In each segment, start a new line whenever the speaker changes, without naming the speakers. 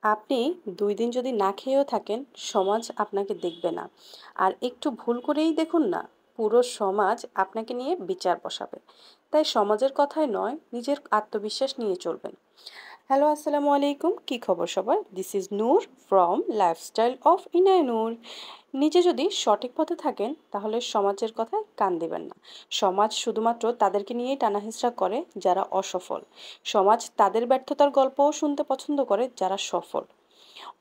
আপনি ২ দিন যদি না খেয়েও থাকেন, সমাজ আপনাকে দেখবে না। আর একটু ভুল করেই দেখুন না, পুরো সমাজ আপনাকে নিয়ে বিচার বসাবে। তাই সমাজের কথায় নয়, নিজের আত্মবিশ্বাস নিয়ে চলবেন। হ্যালো, আসসালামু আলাইকুম। কি খবর সবার? This is Noor from lifestyle of Inaynoor. নিজে যদি সঠিক পথে থাকেন, তাহলে সমাজের কথায় কান দেবেন না। সমাজ শুধুমাত্র তাদেরকে নিয়েই টানাহেঁচড়া করে যারা অসফল। সমাজ তাদের ব্যর্থতার গল্পও শুনতে পছন্দ করে যারা সফল।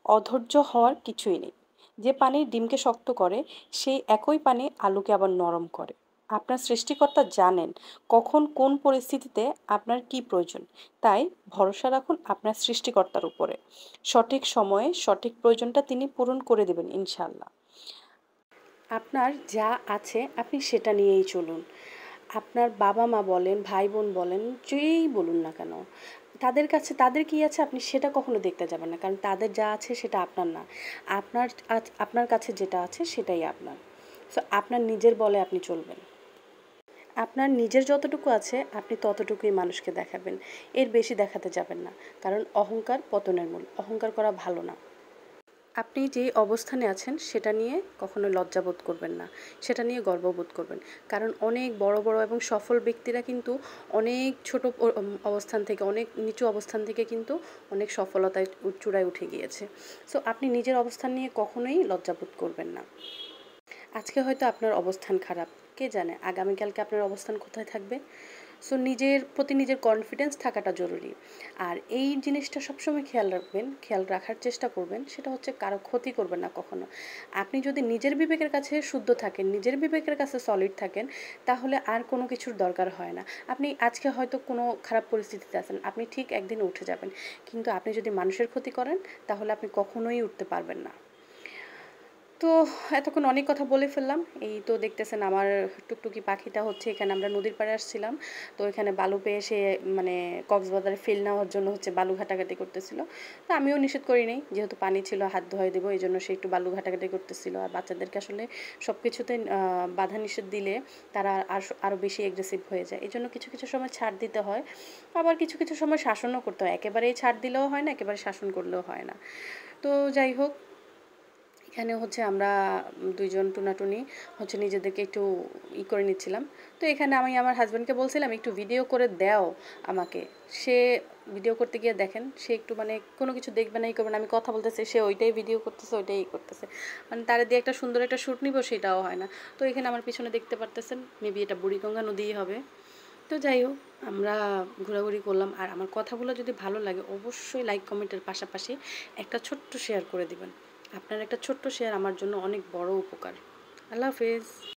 অধৈর্য হওয়ার কিছুই নেই। যে পানি ডিমকে শক্ত করে, সেই একই পানি আলুকে আবার নরম করে। আপনার সৃষ্টিকর্তা জানেন কখন কোন পরিস্থিতিতে আপনার কি প্রয়োজন। তাই ভরসা রাখুন আপনার সৃষ্টিকর্তার উপরে। সঠিক সময়ে সঠিক প্রয়োজনটা তিনি পূরণ করে দেবেন ইনশাআল্লাহ। আপনার যা আছে আপনি সেটা নিয়েই চলুন। আপনার বাবা-মা বলেন, ভাই-বোন বলেন, যেই বলুন না কেন, তাদের কাছে তাদের কি আছে আপনি সেটা কখনো দেখতে যাবেন না। কারণ তাদের যা আছে সেটা আপনার না। আপনার কাছে যেটা আছে সেটাই আপনার। সো আপনার নিজের বলে আপনি চলবেন। আপনার নিজের যতটুকু আছে আপনি ততটুকুই মানুষকে দেখাবেন। এর বেশি দেখাতে যাবেন না। কারণ অহংকার পতনের মূল। অহংকার করা ভালো না। আপনি যে অবস্থানে আছেন সেটা নিয়ে কখনো লজ্জাবোধ করবেন না। সেটা নিয়ে গর্ববোধ করবেন। কারণ অনেক বড়, বড় এবং সফল ব্যক্তিরা কিন্তু অনেক ছোট অবস্থান থেকে, অনেক নিচু অবস্থান থেকে কিন্তু অনেক সফলতায় চূড়ায় উঠে গিয়েছে। সো আপনি নিজের অবস্থান নিয়ে কখনোই লজ্জাবোধ করবেন না। আজকে হয়তো আপনার অবস্থান খারাপ। কে জানে আগামীকালকে আপনার অবস্থান কোথায় থাকবে? সো নিজের প্রতি নিজের কনফিডেন্স থাকাটা জরুরি। আর এই জিনিসটা সবসময় খেয়াল রাখবেন, খেয়াল রাখার চেষ্টা করবেন, সেটা হচ্ছে কারো ক্ষতি করবেন না কখনো। আপনি যদি নিজের বিবেকের কাছে শুদ্ধ থাকেন, নিজের বিবেকের কাছে সলিড থাকেন, তাহলে আর কোনো কিছুর দরকার হয় না। আপনি আজকে হয়তো কোনো খারাপ পরিস্থিতিতে আছেন, আপনি ঠিক একদিন উঠে যাবেন। কিন্তু আপনি যদি মানুষের ক্ষতি করেন, তাহলে আপনি কখনোই উঠতে পারবেন না। তো এতক্ষণ অনেক কথা বলে ফেললাম। এই তো দেখতেছেন আমার টুকটুকি পাখিটা হচ্ছে এখানে আমরা নদীর পাড়ে আসছিলাম। তো এখানে বালু পেয়ে সে মানে কক্সবাজারে ফিল নেওয়ার জন্য হচ্ছে বালু ঘাটাঘাটি করতেছিল। তো আমিও নিষেধ করি নাই। যেহেতু পানি ছিল হাত ধুয়ে দেবো এইজন্য সে একটু বালু ঘাটাঘাটি করতেছিল। আর বাচ্চাদেরকে আসলে সব কিছুতে বাধা নিষেধ দিলে তারা আরও বেশি এগ্রেসিভ হয়ে যায়। এজন্য কিছু, কিছু সময় ছাড় দিতে হয়। আবার কিছু, কিছু সময় শাসনও করতে হয়। একেবারেই ছাড় দিলেও হয় না, একেবারে শাসন করলেও হয় না। তো যাই হোক, এখানে হচ্ছে আমরা ২ জন টুনাটুনি হচ্ছে নিজেদেরকে একটু করে নিচ্ছিলাম। তো এখানে আমি আমার হাসব্যান্ডকে বলছিলাম, "একটু ভিডিও করে দাও আমাকে।" সে ভিডিও করতে গিয়ে দেখেন, সে একটু মানে কোনো কিছু দেখবে না, ই করবে না। আমি কথা বলতেছি, সে ওইটাই ভিডিও করতেছে, ওইটাই করতেছে। মানে তারে দিয়ে একটা সুন্দর একটা শ্যুট নিব, সেটাও হয় না। তো এখানে আমার পিছনে দেখতে পারতেছেন, মেবি এটা বুড়িগঙ্গা নদীই হবে। তো যাই হোক, আমরা ঘোরাঘুরি করলাম। আর আমার কথাগুলো যদি ভালো লাগে, অবশ্যই লাইক, কমেন্টের পাশাপাশি একটা ছোট্ট শেয়ার করে দিবেন। আপনার একটা ছোট্ট শেয়ার আমার জন্য অনেক বড় উপকার। আল্লাহ হাফেজ।